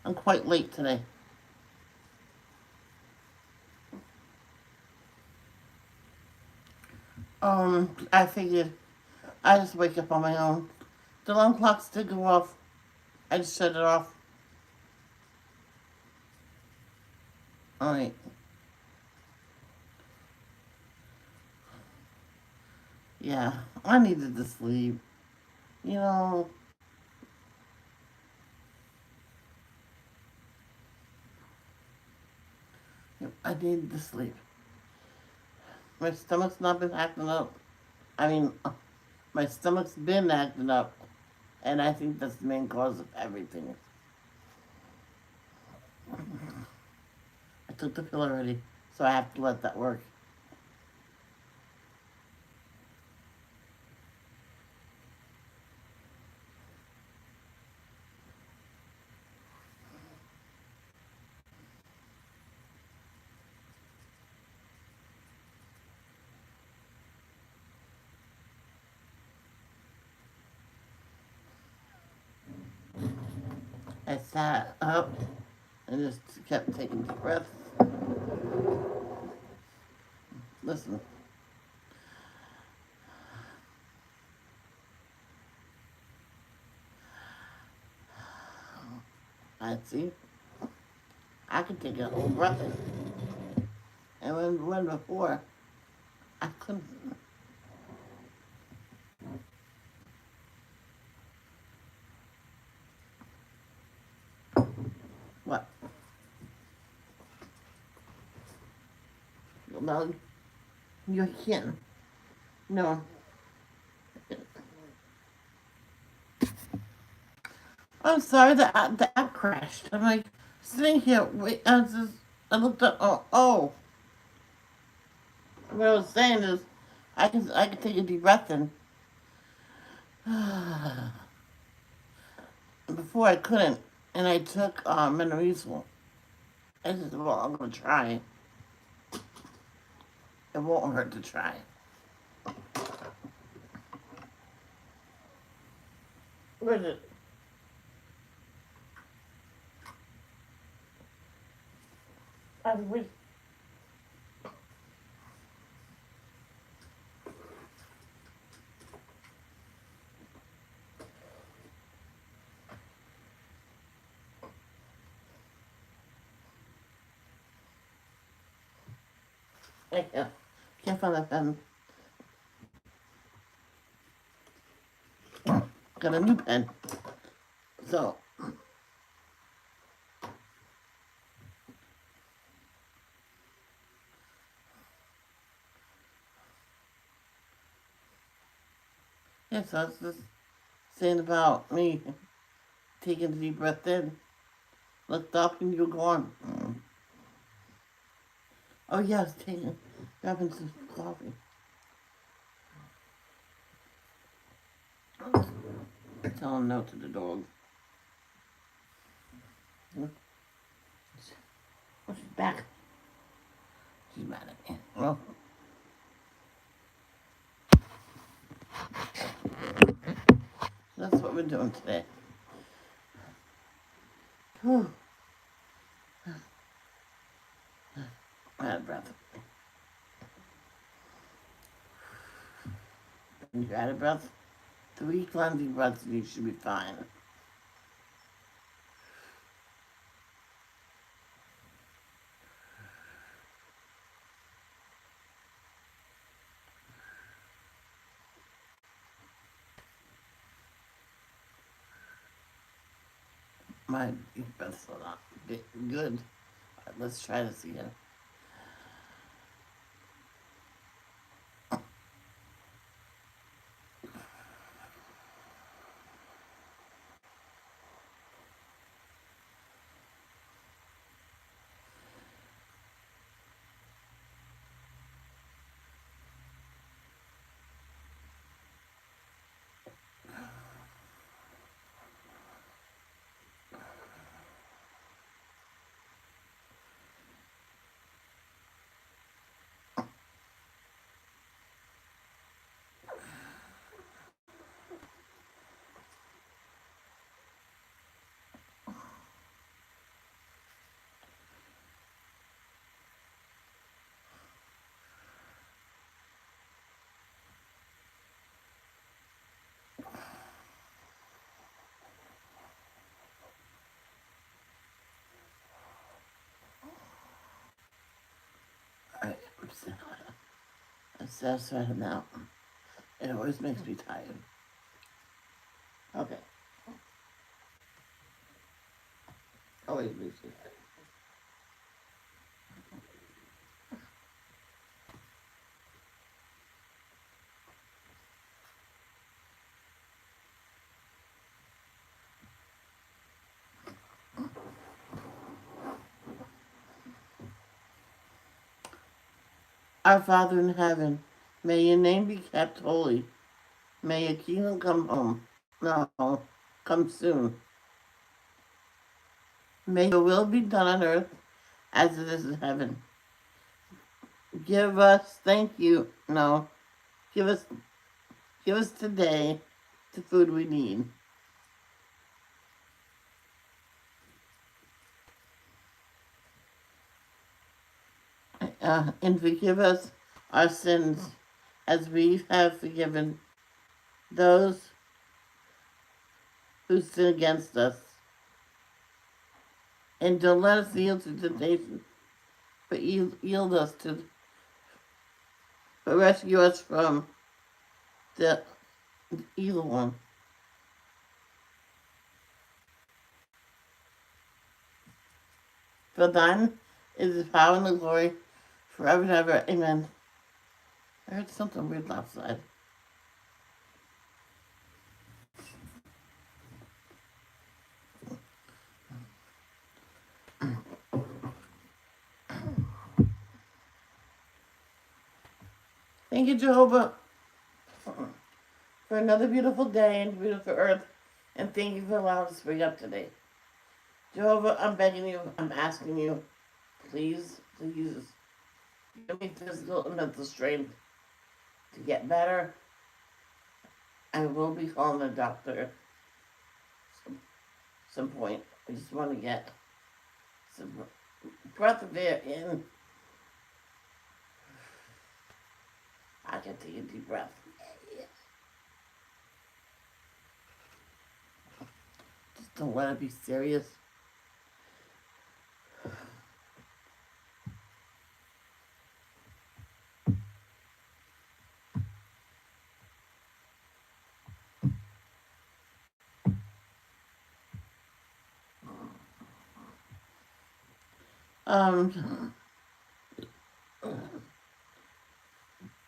I'm quite late today. I figured I just wake up on my own. The alarm clocks did go off. I just shut it off. Alright. Yeah, I needed to sleep. You know, I needed to sleep. My stomach's not been acting up. I mean, my stomach's been acting up. And I think that's the main cause of everything. I took the pill already, so I have to let that work. I sat up and just kept taking deep breaths. Listen, I see. I could take a whole breath in. And when before, I couldn't. What? No, you can't. No. I'm sorry, the app crashed. I'm like, sitting here, wait, I looked up, oh. What I was saying is, I can take a deep breath in. Before I couldn't, and I took Menorizal. I said, well, I'm gonna try. It won't hurt to try. Where is it? I wish. I can't find that pen. Got a new pen. So, yeah, so I was just saying about me taking a deep breath in. Looked up and you're gone. Oh, yeah, I was grabbing some coffee. Telling no to the dog. Oh, she's back. She's mad at me. Well, that's what we're doing today. Whew. Out of breath. When you're out of breath, 3 cleansing breaths and you should be fine. My deep breaths are not good. Let's try this again. I'm satisfied now. It always makes me tired. Okay. Always makes me tired. Our Father in heaven, may your name be kept holy. May your kingdom come home. No, come soon. May your will be done on earth as it is in heaven. Give us, thank you, no, give us today the food we need. And forgive us our sins as we have forgiven those who sin against us. And don't let us yield to temptation, but yield us to, but rescue us from the evil one. For thine is the power and the glory forever and ever. Amen. I heard something weird outside. Thank you, Jehovah, for another beautiful day and beautiful earth. And thank you for allowing us to bring up today. Jehovah, I'm begging you, I'm asking you, please, please, give me physical and mental strength to get better. I will be calling a doctor at some point. I just want to get some breath of air in. I can take a deep breath. Just don't let it be serious.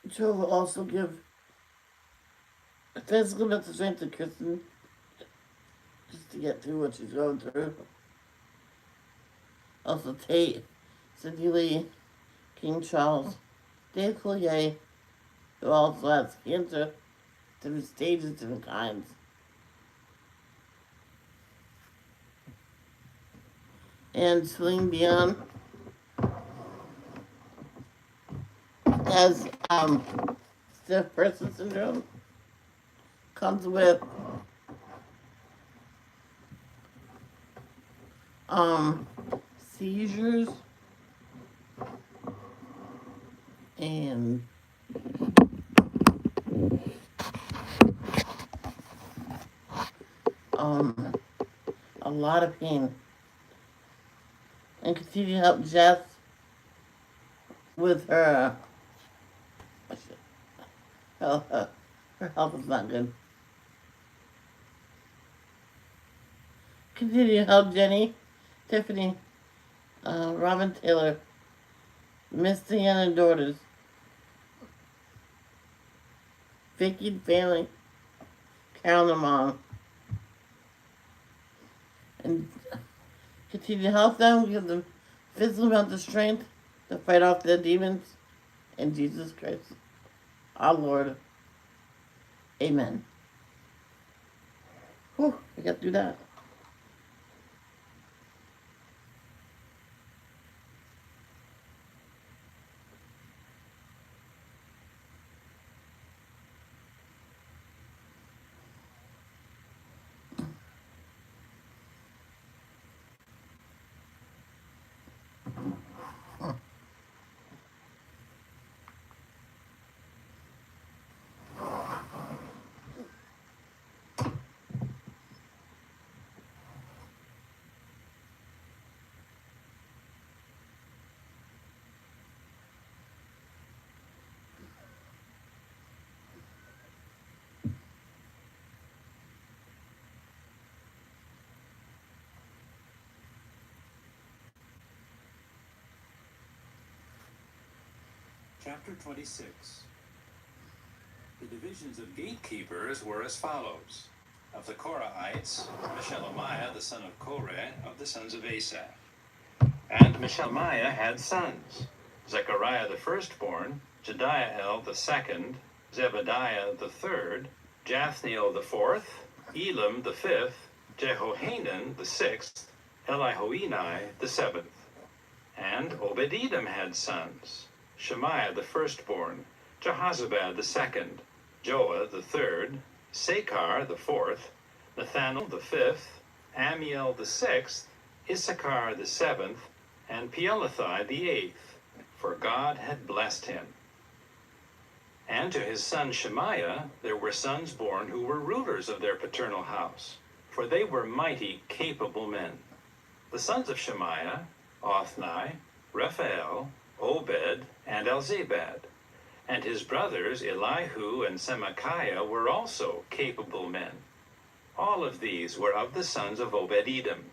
Joe will also give physical mental strength to Kristen just to get through what she's going through. Also Tate, Cindy Lee, King Charles, Dave Collier, who also has cancer, different stages, different kinds. And Celine Dion has stiff person syndrome. Comes with seizures and a lot of pain. And continue to help Jess with her her health is not good. Continue to help Jenny, Tiffany, Robin Taylor, Misty and her daughters, Vicky and family, Carol and mom, and continue to help them, give them physical mental strength to fight off their demons in Jesus Christ, our Lord. Amen. Whew, I got through that. Chapter 26. The divisions of gatekeepers were as follows. Of the Korahites, Meshelemiah the son of Korah, of the sons of Asaph. And Meshelemiah had sons, Zechariah the firstborn, Jediael the second, Zebadiah the third, Jathniel the fourth, Elam the fifth, Jehohanan the sixth, Elihoenai the seventh. And Obed-Edom had sons, Shemaiah the firstborn, Jehozabad the second, Joah the third, Sakar the fourth, Nathanael the fifth, Amiel the sixth, Issachar the seventh, and Peelathai the eighth, for God had blessed him. And to his son Shemaiah there were sons born who were rulers of their paternal house, for they were mighty, capable men. The sons of Shemaiah, Othni, Rephael, Obed, and Elzabad. And his brothers Elihu and Semachiah were also capable men. All of these were of the sons of Obed-Edom.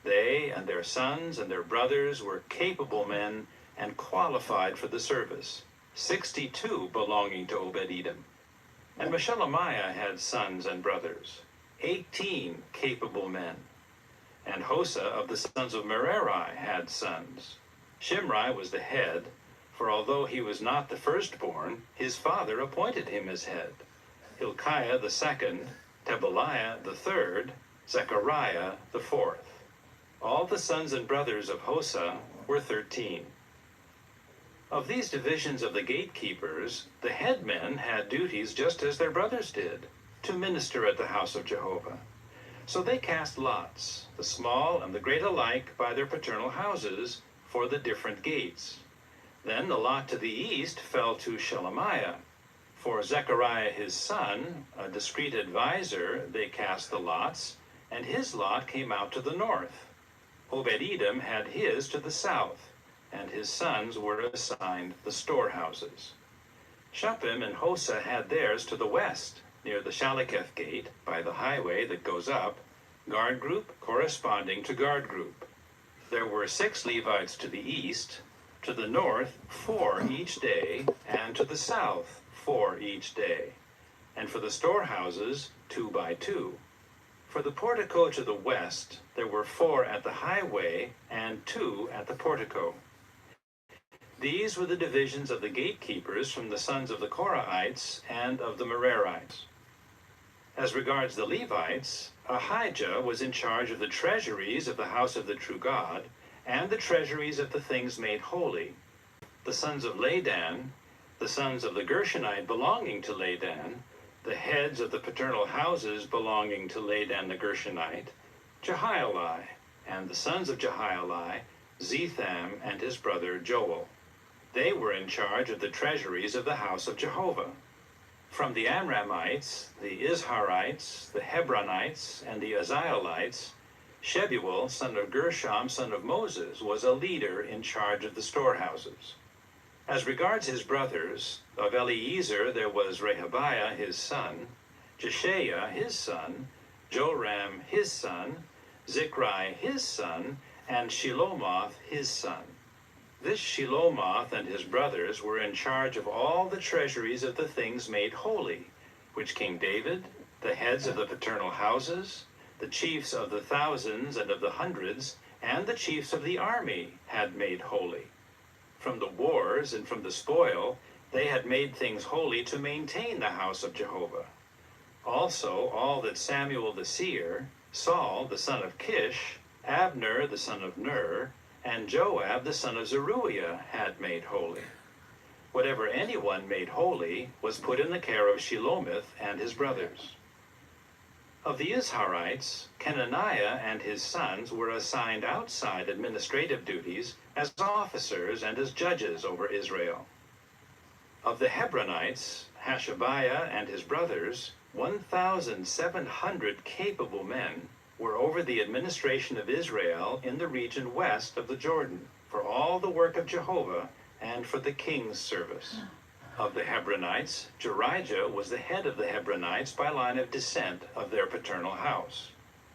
They and their sons and their brothers were capable men and qualified for the service, 62 belonging to Obed-Edom. And Meshelemiah had sons and brothers, 18 capable men. And Hosa of the sons of Merari had sons. Shimri was the head, for although he was not the firstborn, his father appointed him as head. Hilkiah the second, Tebaliah the third, Zechariah the fourth. All the sons and brothers of Hosa were 13. Of these divisions of the gatekeepers, the headmen had duties just as their brothers did, to minister at the house of Jehovah. So they cast lots, the small and the great alike, by their paternal houses, for the different gates. Then the lot to the east fell to Shelemiah. For Zechariah his son, a discreet adviser, they cast the lots, and his lot came out to the north. Obed-Edom had his to the south, and his sons were assigned the storehouses. Shuppim and Hosa had theirs to the west, near the Shaleketh gate, by the highway that goes up, guard group corresponding to guard group. There were 6 Levites to the east, to the north 4 each day, and to the south 4 each day, and for the storehouses 2 by 2. For the portico to the west there were 4 at the highway and 2 at the portico. These were the divisions of the gatekeepers from the sons of the Korahites and of the Merarites. As regards the Levites, Ahijah was in charge of the treasuries of the house of the true God, and the treasuries of the things made holy. The sons of Ladan, the sons of the Gershonite belonging to Ladan, the heads of the paternal houses belonging to Ladan the Gershonite, Jehieli, and the sons of Jehieli, Zetham and his brother Joel. They were in charge of the treasuries of the house of Jehovah. From the Amramites, the Izharites, the Hebronites, and the Uzzielites, Shebuel, son of Gershom, son of Moses, was a leader in charge of the storehouses. As regards his brothers, of Eliezer there was Rehabiah his son, Jeshaiah his son, Joram his son, Zichri his son, and Shelomoth his son. This Shelomoth and his brothers were in charge of all the treasuries of the things made holy, which King David, the heads of the paternal houses, the chiefs of the thousands and of the hundreds, and the chiefs of the army had made holy. From the wars and from the spoil, they had made things holy to maintain the house of Jehovah. Also all that Samuel the seer, Saul the son of Kish, Abner the son of Ner, and Joab the son of Zeruiah had made holy. Whatever anyone made holy was put in the care of Shelomith and his brothers. Of the Izharites, Kenaniah and his sons were assigned outside administrative duties as officers and as judges over Israel. Of the Hebronites, Hashabiah and his brothers, 1,700 capable men, were over the administration of Israel in the region west of the Jordan, for all the work of Jehovah and for the king's service. Of the Hebronites, Jerijah was the head of the Hebronites by line of descent of their paternal house.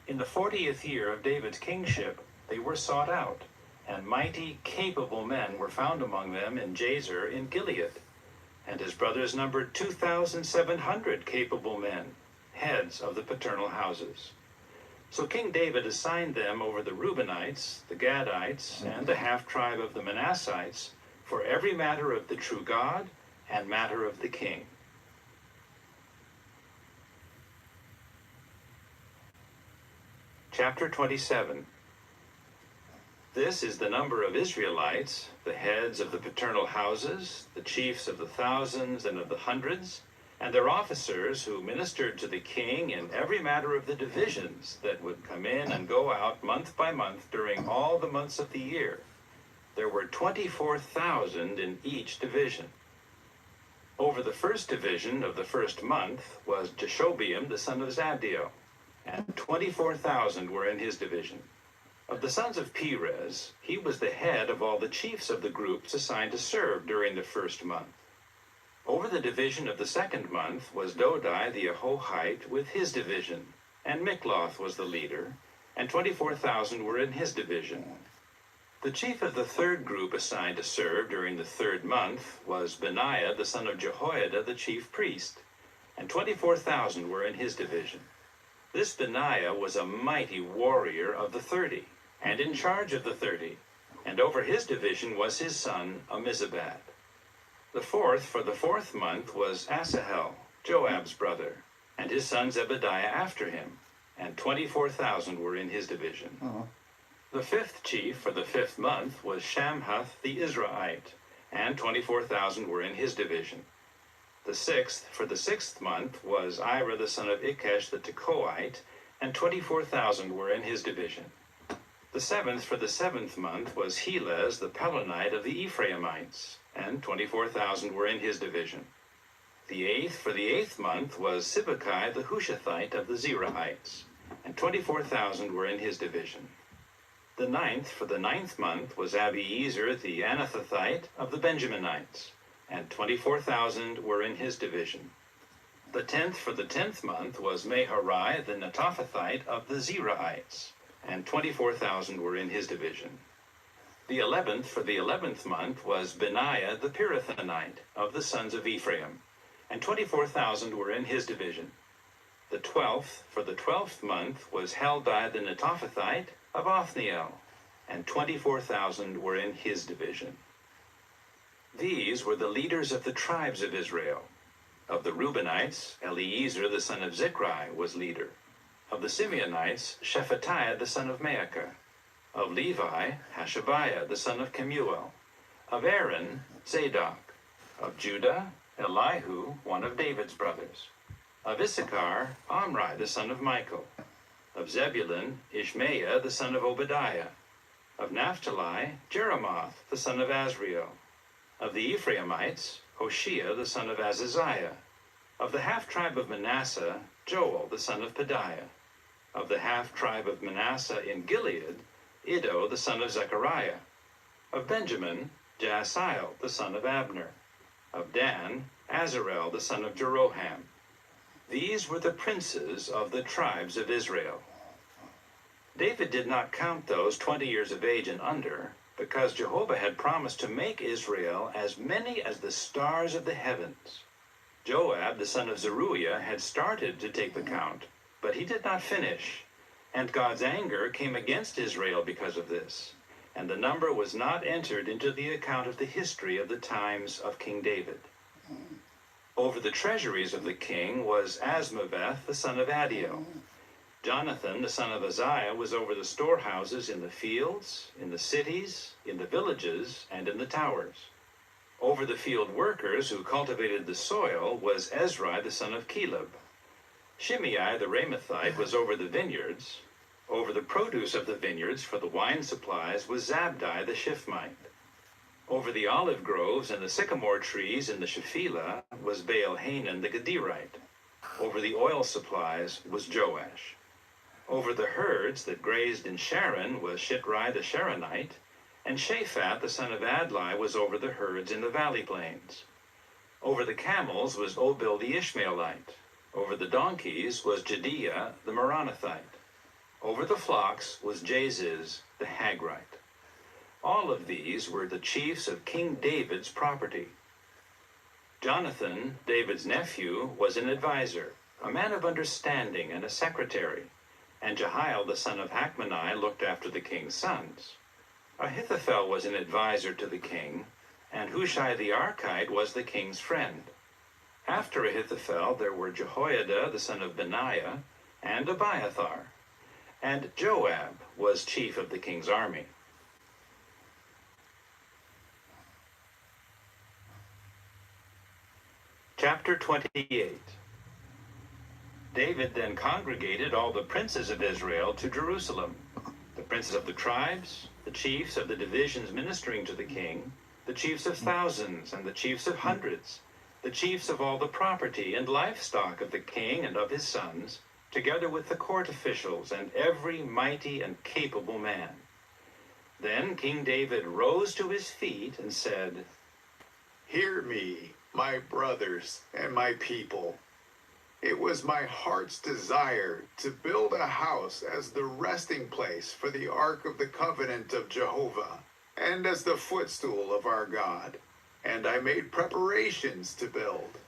In the 40th year of David's kingship, they were sought out, and mighty, capable men were found among them in Jazer in Gilead, and his brothers numbered 2,700 capable men, heads of the paternal houses. So King David assigned them over the Reubenites, the Gadites, and the half-tribe of the Manassites for every matter of the true God and matter of the king. Chapter 27. This is the number of Israelites, the heads of the paternal houses, the chiefs of the thousands and of the hundreds, and their officers who ministered to the king in every matter of the divisions that would come in and go out month by month during all the months of the year. There were 24,000 in each division. Over the first division of the first month was Jashobeam the son of Zabdiel, and 24,000 were in his division. Of the sons of Perez, he was the head of all the chiefs of the groups assigned to serve during the first month. Over the division of the second month was Dodai the Ahohite with his division, and Mikloth was the leader, and 24,000 were in his division. The chief of the third group assigned to serve during the third month was Benaiah the son of Jehoiada the chief priest, and 24,000 were in his division. This Benaiah was a mighty warrior of the 30, and in charge of the 30, and over his division was his son Ammizabad. The fourth for the fourth month was Asahel, Joab's brother, and his son Zebediah after him, and 24,000 were in his division. The fifth chief for the fifth month was Shamhuth the Israelite, and 24,000 were in his division. The sixth for the sixth month was Ira the son of Ikesh the Tekoite, and 24,000 were in his division. The seventh for the seventh month was Helez the Pelonite of the Ephraimites, and 24,000 were in his division. The eighth for the eighth month was Sibbecai the Hushathite of the Zerahites, and 24,000 were in his division. The ninth for the ninth month was Abiezer the Anathothite of the Benjaminites, and 24,000 were in his division. The 10th for the 10th month was Maharai the Netophathite of the Zerahites, and 24,000 were in his division. The 11th for the 11th month was Benaiah the Pirathonite of the sons of Ephraim, and 24,000 were in his division. The 12th for the 12th month was Heldai the Netophathite of Othniel, and 24,000 were in his division. These were the leaders of the tribes of Israel. Of the Reubenites, Eliezer the son of Zichri was leader. Of the Simeonites, Shephatiah the son of Maacah. Of Levi, Hashabiah the son of Kemuel. Of Aaron, Zadok. Of Judah, Elihu, one of David's brothers. Of Issachar, Omri the son of Michael. Of Zebulun, Ishmaiah the son of Obadiah. Of Naphtali, Jeremoth the son of Azriel. Of the Ephraimites, Hoshea the son of Azaziah. Of the half-tribe of Manasseh, Joel the son of Pedaiah. Of the half-tribe of Manasseh in Gilead, Iddo the son of Zechariah. Of Benjamin, Jaasiel the son of Abner. Of Dan, Azarel the son of Jeroham. These were the princes of the tribes of Israel. David did not count those 20 years of age and under, because Jehovah had promised to make Israel as many as the stars of the heavens. Joab, the son of Zeruiah, had started to take the count, but he did not finish, and God's anger came against Israel because of this, and the number was not entered into the account of the history of the times of King David. Over the treasuries of the king was Asmaveth, the son of Adiel. Jonathan, the son of Uzziah, was over the storehouses in the fields, in the cities, in the villages, and in the towers. Over the field workers who cultivated the soil was Ezri, the son of Caleb. Shimei, the Ramathite, was over the vineyards. Over the produce of the vineyards for the wine supplies was Zabdi, the Shifmite. Over the olive groves and the sycamore trees in the Shephelah was Baal-Hanan the Gaderite. Over the oil supplies was Joash. Over the herds that grazed in Sharon was Shitrai the Sharonite, and Shaphat the son of Adlai was over the herds in the valley plains. Over the camels was Obil the Ishmaelite. Over the donkeys was Jediah the Meronothite. Over the flocks was Jaziz the Hagrite. All of these were the chiefs of King David's property. Jonathan, David's nephew, was an advisor, a man of understanding and a secretary, and Jehiel the son of Hachmoni looked after the king's sons. Ahithophel was an advisor to the king, and Hushai the Archite was the king's friend. After Ahithophel there were Jehoiada the son of Benaiah, and Abiathar, and Joab was chief of the king's army. Chapter 28. David then congregated all the princes of Israel to Jerusalem, the princes of the tribes, the chiefs of the divisions ministering to the king, the chiefs of thousands and the chiefs of hundreds, the chiefs of all the property and livestock of the king and of his sons, together with the court officials and every mighty and capable man. Then King David rose to his feet and said, "Hear me, my brothers and my people. It was my heart's desire to build a house as the resting place for the Ark of the Covenant of Jehovah, and as the footstool of our God. And I made preparations to build.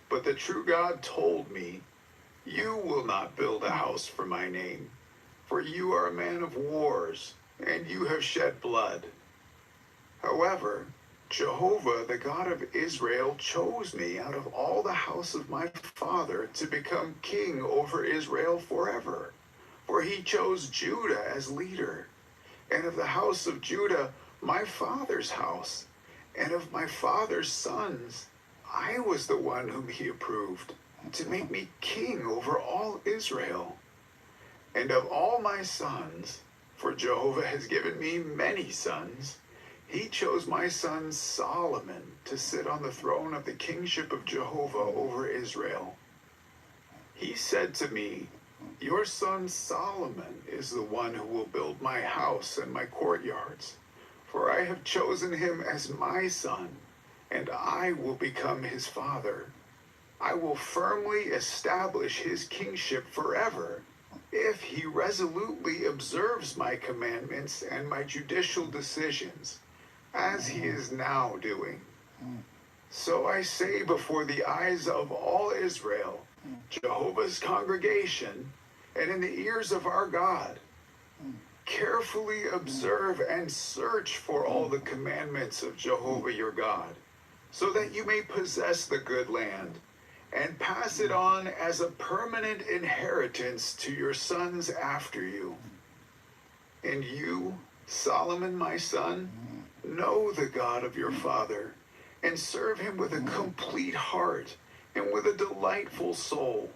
But the true God told me, 'You will not build a house for my name, for you are a man of wars, and you have shed blood.' However, Jehovah, the God of Israel, chose me out of all the house of my father to become king over Israel forever. For he chose Judah as leader, and of the house of Judah, my father's house, and of my father's sons, I was the one whom he approved to make me king over all Israel. And of all my sons, for Jehovah has given me many sons, he chose my son Solomon to sit on the throne of the kingship of Jehovah over Israel. He said to me, 'Your son Solomon is the one who will build my house and my courtyards, for I have chosen him as my son, and I will become his father. I will firmly establish his kingship forever, if he resolutely observes my commandments and my judicial decisions, as he is now doing.' So I say before the eyes of all Israel, Jehovah's congregation, and in the ears of our God, carefully observe and search for all the commandments of Jehovah your God, so that you may possess the good land, and pass it on as a permanent inheritance to your sons after you. And you, Solomon my son, know the God of your father, and serve him with a complete heart and with a delightful soul.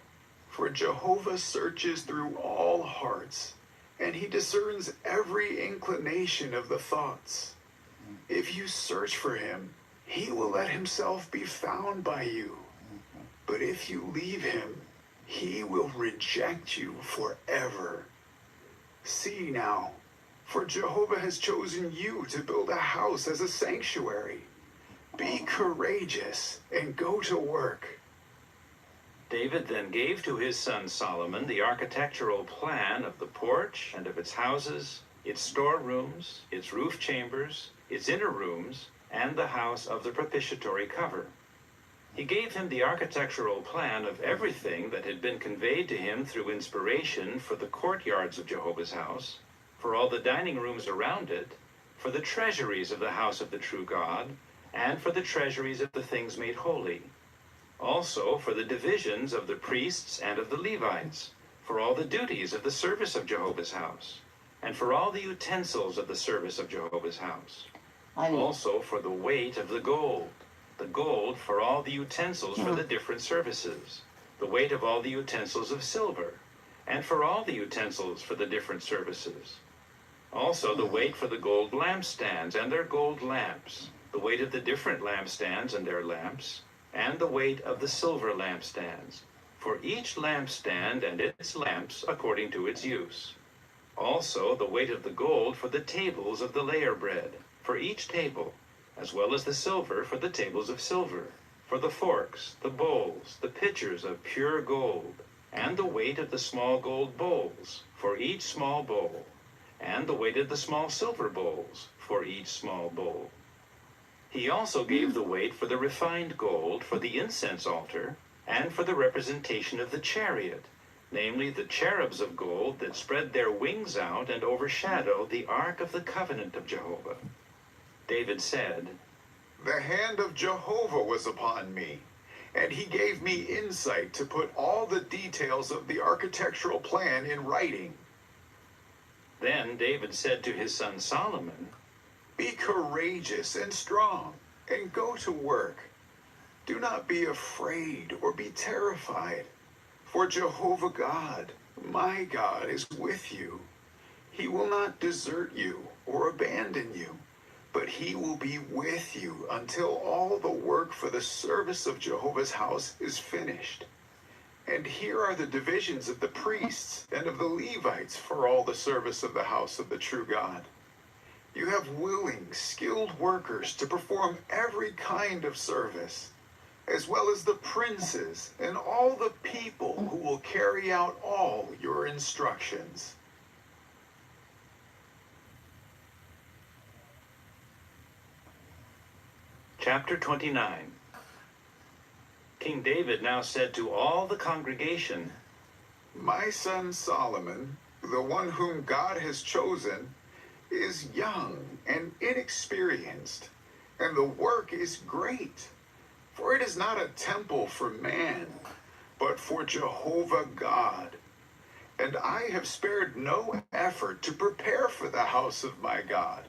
For Jehovah searches through all hearts, and he discerns every inclination of the thoughts. If you search for him, he will let himself be found by you. But if you leave him, he will reject you forever. See now, for Jehovah has chosen you to build a house as a sanctuary. Be courageous and go to work." David then gave to his son Solomon the architectural plan of the porch and of its houses, its storerooms, its roof chambers, its inner rooms, and the house of the propitiatory cover. He gave him the architectural plan of everything that had been conveyed to him through inspiration for the courtyards of Jehovah's house, for all the dining rooms around it, for the treasuries of the house of the true God, and for the treasuries of the things made holy. Also for the divisions of the priests and of the Levites, for all the duties of the service of Jehovah's house, and for all the utensils of the service of Jehovah's house. Also for the weight of the gold for all the utensils for the different services, the weight of all the utensils of silver, and for all the utensils for the different services. Also the weight for the gold lampstands and their gold lamps, the weight of the different lampstands and their lamps, and the weight of the silver lampstands, for each lampstand and its lamps according to its use. Also the weight of the gold for the tables of the layer bread, for each table, as well as the silver for the tables of silver, for the forks, the bowls, the pitchers of pure gold, and the weight of the small gold bowls, for each small bowl, and the weight of the small silver bowls, for each small bowl. He also gave the weight for the refined gold for the incense altar and for the representation of the chariot, namely the cherubs of gold that spread their wings out and overshadow the ark of the covenant of Jehovah. David said, "The hand of Jehovah was upon me, and he gave me insight to put all the details of the architectural plan in writing." Then David said to his son Solomon, "Be courageous and strong, and go to work. Do not be afraid or be terrified, for Jehovah God, my God, is with you. He will not desert you or abandon you, but he will be with you until all the work for the service of Jehovah's house is finished. And here are the divisions of the priests and of the Levites for all the service of the house of the true God. You have willing, skilled workers to perform every kind of service, as well as the princes and all the people who will carry out all your instructions." Chapter 29. King David now said to all the congregation, "My son Solomon, the one whom God has chosen, is young and inexperienced, and the work is great. For it is not a temple for man, but for Jehovah God. And I have spared no effort to prepare for the house of my God,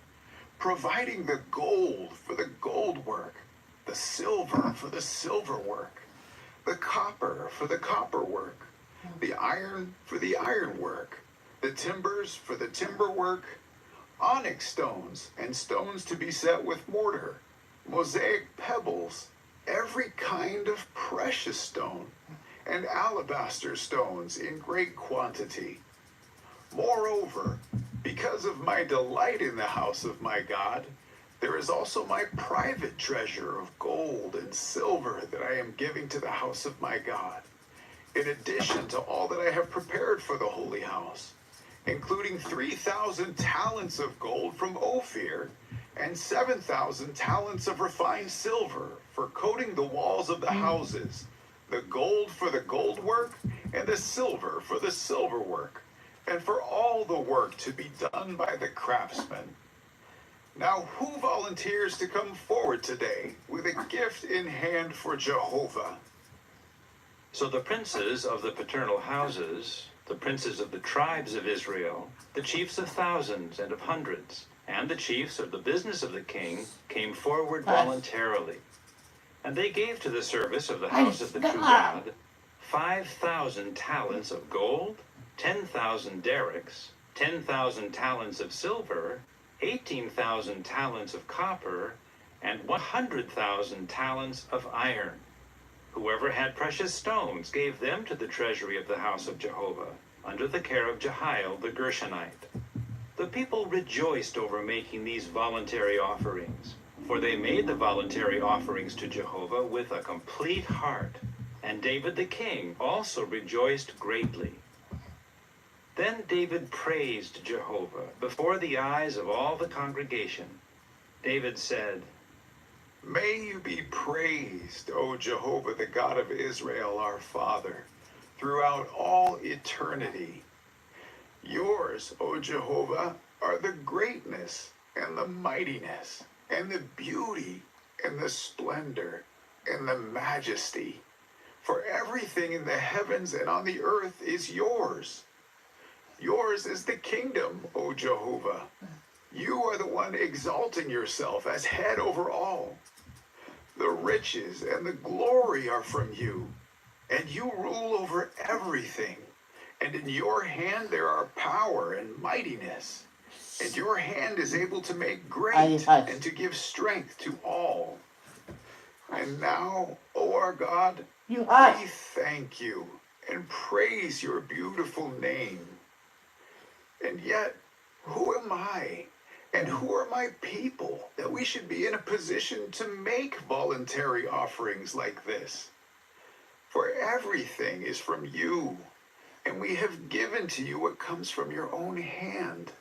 providing the gold for the gold work, the silver for the silver work, the copper for the copper work, the iron for the iron work, the timbers for the timber work, onyx stones and stones to be set with mortar, mosaic pebbles, every kind of precious stone, and alabaster stones in great quantity. Moreover, because of my delight in the house of my God, there is also my private treasure of gold and silver that I am giving to the house of my God, in addition to all that I have prepared for the holy house, including 3,000 talents of gold from Ophir and 7,000 talents of refined silver for coating the walls of the houses, the gold for the gold work and the silver for the silver work, and for all the work to be done by the craftsmen. Now who volunteers to come forward today with a gift in hand for Jehovah?" So the princes of the paternal houses, the princes of the tribes of Israel, the chiefs of thousands and of hundreds, and the chiefs of the business of the king came forward voluntarily. And they gave to the service of the house of the true God 5,000 talents of gold, 10,000 derricks, 10,000 talents of silver, 18,000 talents of copper, and 100,000 talents of iron. Whoever had precious stones gave them to the treasury of the house of Jehovah, under the care of Jehiel the Gershonite. The people rejoiced over making these voluntary offerings, for they made the voluntary offerings to Jehovah with a complete heart. And David the king also rejoiced greatly. Then David praised Jehovah before the eyes of all the congregation. David said, "May you be praised, O Jehovah, the God of Israel, our Father, throughout all eternity. Yours, O Jehovah, are the greatness and the mightiness and the beauty and the splendor and the majesty. For everything in the heavens and on the earth is yours. Yours is the kingdom, O Jehovah. You are the one exalting yourself as head over all. The riches and the glory are from you, and you rule over everything. And in your hand there are power and mightiness, and your hand is able to make great and to give strength to all. And now, O our God, we thank you and praise your beautiful name. And yet, who am I? And who are my people that we should be in a position to make voluntary offerings like this? For everything is from you, and we have given to you what comes from your own hand.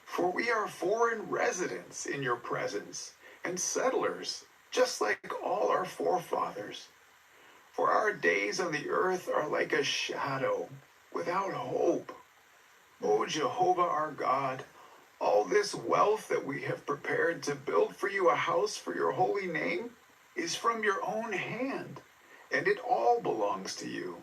For we are foreign residents in your presence, and settlers, just like all our forefathers. For our days on the earth are like a shadow, without hope. O Jehovah our God, all this wealth that we have prepared to build for you a house for your holy name is from your own hand, and it all belongs to you.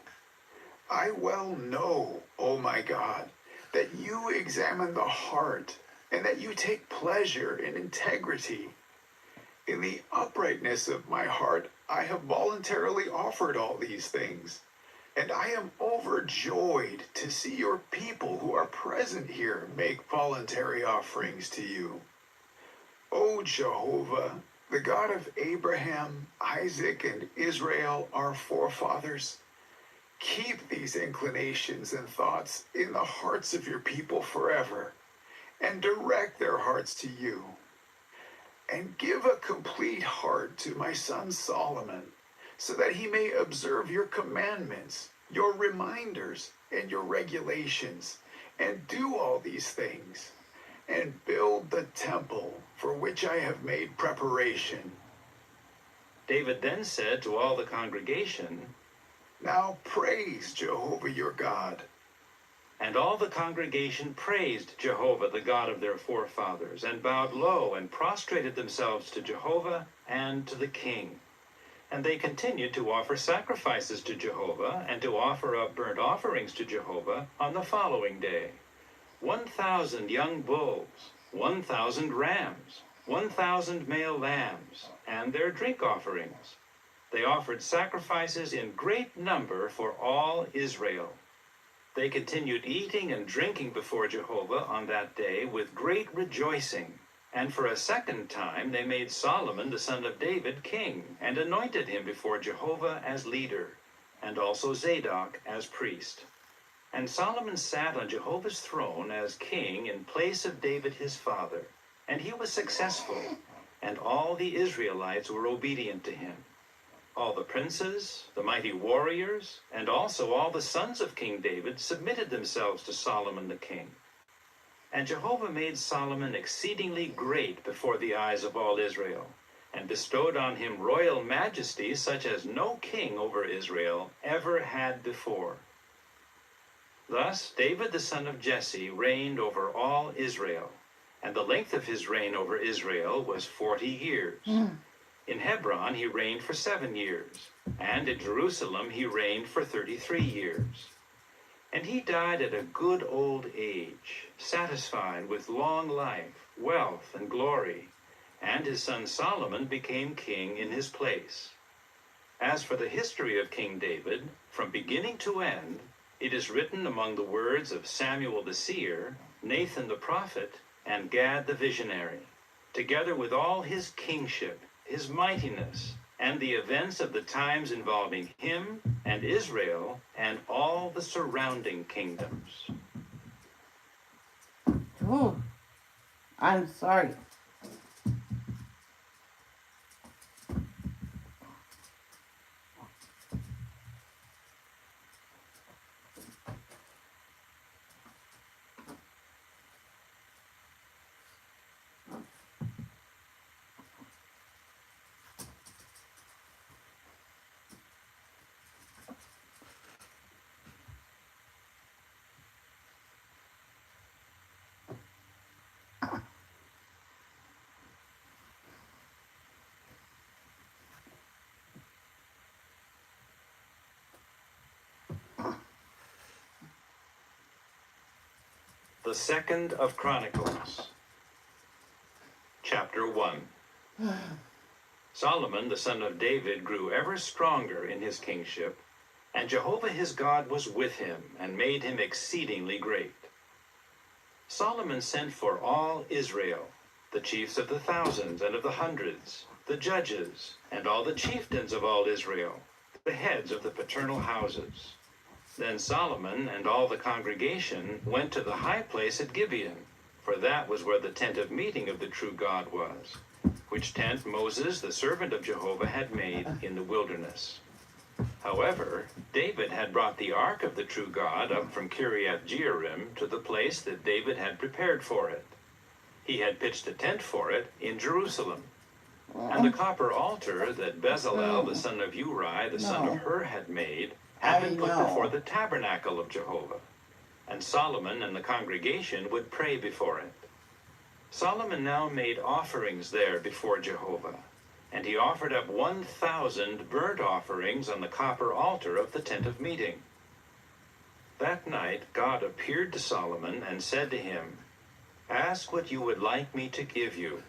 I well know, O my God, that you examine the heart, and that you take pleasure in integrity. In the uprightness of my heart, I have voluntarily offered all these things, and I am overjoyed to see your people who are present here make voluntary offerings to you. O Jehovah, the God of Abraham, Isaac, and Israel, our forefathers, keep these inclinations and thoughts in the hearts of your people forever, and direct their hearts to you. And give a complete heart to my son Solomon, so that he may observe your commandments, your reminders, and your regulations, and do all these things, and build the temple for which I have made preparation. David then said to all the congregation, Now praise Jehovah your God. and all the congregation praised Jehovah, the God of their forefathers, and bowed low and prostrated themselves to Jehovah and to the king. And they continued to offer sacrifices to Jehovah and to offer up burnt offerings to Jehovah on the following day. 1,000 young bulls, 1,000 rams, 1,000 male lambs, and their drink offerings. They offered sacrifices in great number for all Israel. They continued eating and drinking before Jehovah on that day with great rejoicing. And for a second time they made Solomon the son of David king, and anointed him before Jehovah as leader, and also Zadok as priest. And Solomon sat on Jehovah's throne as king in place of David his father, and he was successful, and all the Israelites were obedient to him. All the princes, the mighty warriors, and also all the sons of King David submitted themselves to Solomon the king. And Jehovah made Solomon exceedingly great before the eyes of all Israel, and bestowed on him royal majesty such as no king over Israel ever had before. Thus David the son of Jesse reigned over all Israel, and the length of his reign over Israel was 40 years. In Hebron he reigned for 7 years, and in Jerusalem he reigned for 33 years. And he died at a good old age, satisfied with long life, wealth, and glory, and his son Solomon became king in his place. As for the history of King David, from beginning to end, it is written among the words of Samuel the seer, Nathan the prophet, and Gad the visionary, together with all his kingship, his mightiness, and the events of the times involving him and Israel and all the surrounding kingdoms. Oh, I'm sorry. The second of Chronicles, chapter 1. Solomon the son of David grew ever stronger in his kingship, and Jehovah his God was with him, and made him exceedingly great. Solomon sent for all Israel, the chiefs of the thousands and of the hundreds, the judges, and all the chieftains of all Israel, the heads of the paternal houses. Then Solomon and all the congregation went to the high place at Gibeon, for that was where the tent of meeting of the true God was, which tent Moses, the servant of Jehovah, had made in the wilderness. However, David had brought the ark of the true God up from Kiriath Jearim to the place that David had prepared for it. He had pitched a tent for it in Jerusalem. And the copper altar that Bezalel, the son of Uri, the son of No. Hur, had made, I had been put know. before the tabernacle of Jehovah. And Solomon and the congregation would pray before it. Solomon now made offerings there before Jehovah, and he offered up 1,000 burnt offerings on the copper altar of the tent of meeting. That night God appeared to Solomon and said to him, "Ask what you would like me to give you."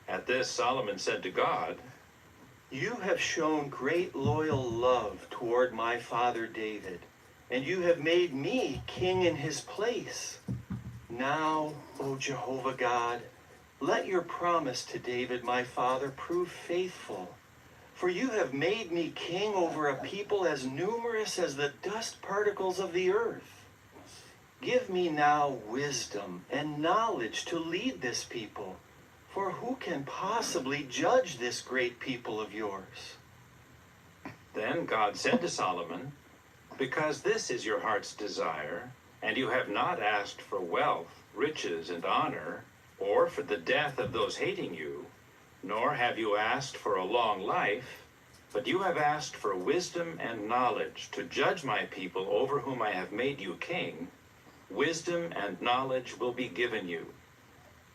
At this Solomon said to God, "You have shown great loyal love toward my father David, and you have made me king in his place. Now, O Jehovah God, let your promise to David my father prove faithful. For you have made me king over a people as numerous as the dust particles of the earth. Give me now wisdom and knowledge to lead this people, for who can possibly judge this great people of yours?" Then God said to Solomon, "Because this is your heart's desire, and you have not asked for wealth, riches, and honor, or for the death of those hating you, nor have you asked for a long life, but you have asked for wisdom and knowledge to judge my people over whom I have made you king, wisdom and knowledge will be given you.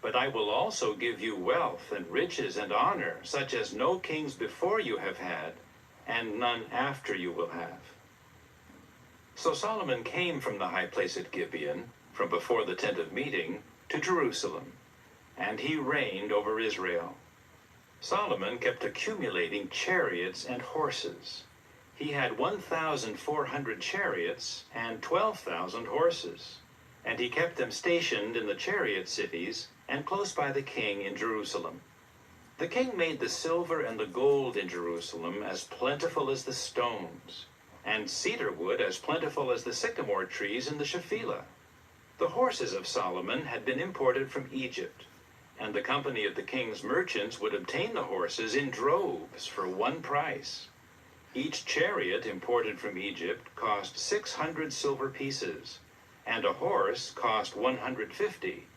But I will also give you wealth and riches and honor, such as no kings before you have had, and none after you will have." So Solomon came from the high place at Gibeon, from before the tent of meeting, to Jerusalem, and he reigned over Israel. Solomon kept accumulating chariots and horses. He had 1,400 chariots and 12,000 horses, and he kept them stationed in the chariot cities and close by the king in Jerusalem. The king made the silver and the gold in Jerusalem as plentiful as the stones, and cedar wood as plentiful as the sycamore trees in the Shephelah. The horses of Solomon had been imported from Egypt, and the company of the king's merchants would obtain the horses in droves for one price. Each chariot imported from Egypt cost 600 silver pieces, and a horse cost 150.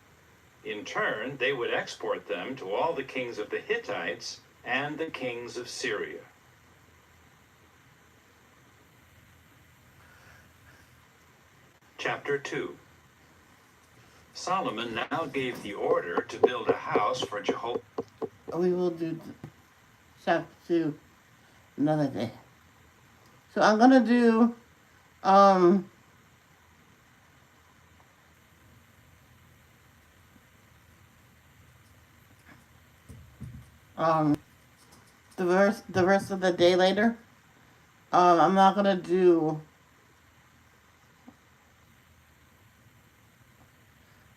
In turn, they would export them to all the kings of the Hittites and the kings of Syria. Chapter 2. Solomon now gave the order to build a house for Jehovah. We will do chapter 2 another day. So I'm gonna do the rest of the day later. I'm not gonna do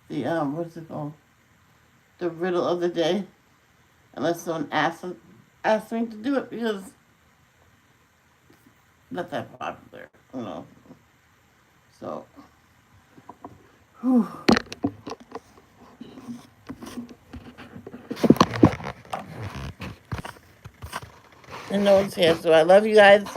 the what's it called? The riddle of the day, unless someone asks me to do it, because it's not that popular, you know. So, whew. And no one's here, so I love you guys.